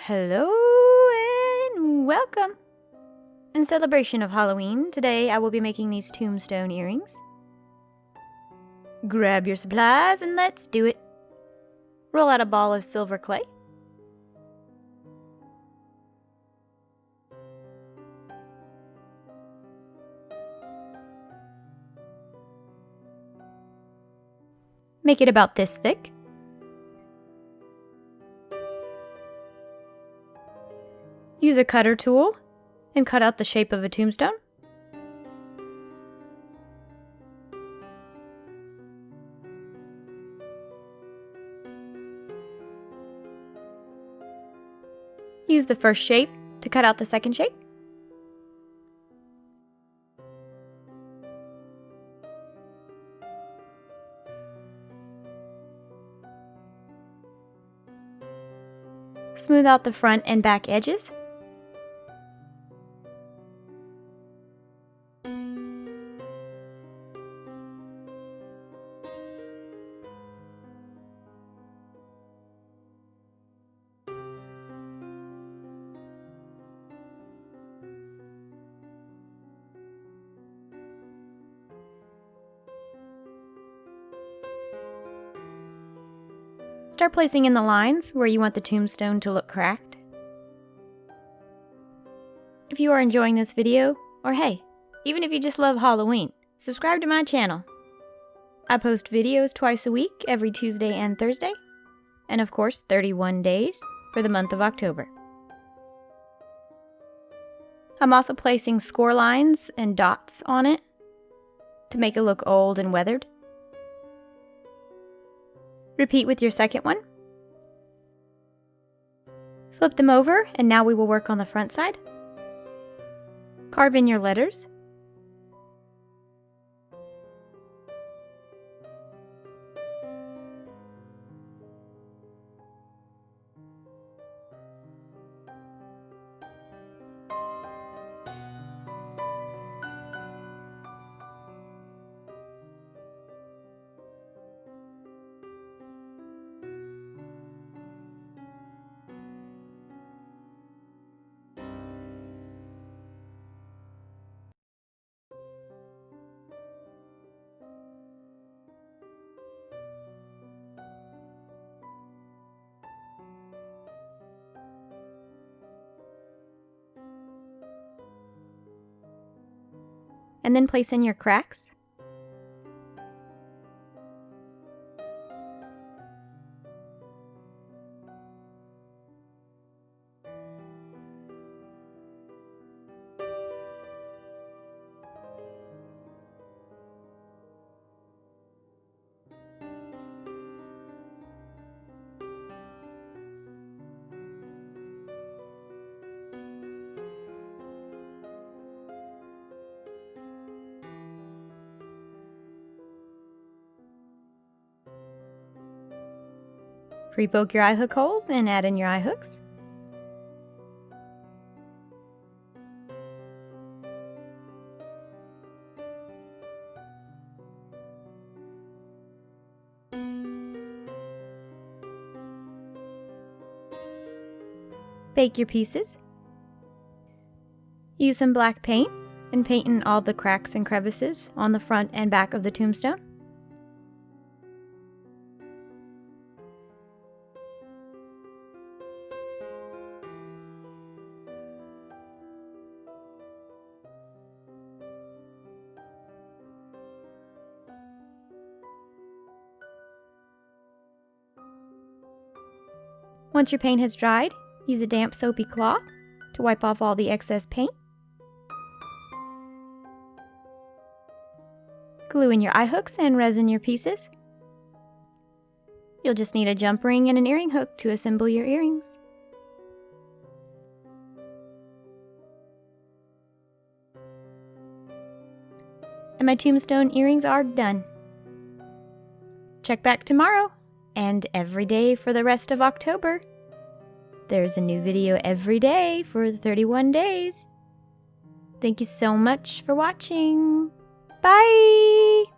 Hello and welcome! In celebration of Halloween, today I will be making these tombstone earrings. Grab your supplies and let's do it. Roll out a ball of silver clay. Make it about this thick. Use a cutter tool and cut out the shape of a tombstone. Use the first shape to cut out the second shape. Smooth out the front and back edges. Start placing in the lines where you want the tombstone to look cracked. If you are enjoying this video, or hey, even if you just love Halloween, subscribe to my channel. I post videos twice a week, every Tuesday and Thursday, and of course 31 days for the month of October. I'm also placing score lines and dots on it to make it look old and weathered. Repeat with your second one. Flip them over, and now we will work on the front side. Carve in your letters. And then place in your cracks. Pre-poke your eye hook holes and add in your eye hooks. Bake your pieces. Use some black paint and paint in all the cracks and crevices on the front and back of the tombstone. Once your paint has dried, use a damp soapy cloth to wipe off all the excess paint. Glue in your eye hooks and resin your pieces. You'll just need a jump ring and an earring hook to assemble your earrings. And my tombstone earrings are done. Check back tomorrow. And every day for the rest of October. There's a new video every day for 31 days. Thank you so much for watching. Bye!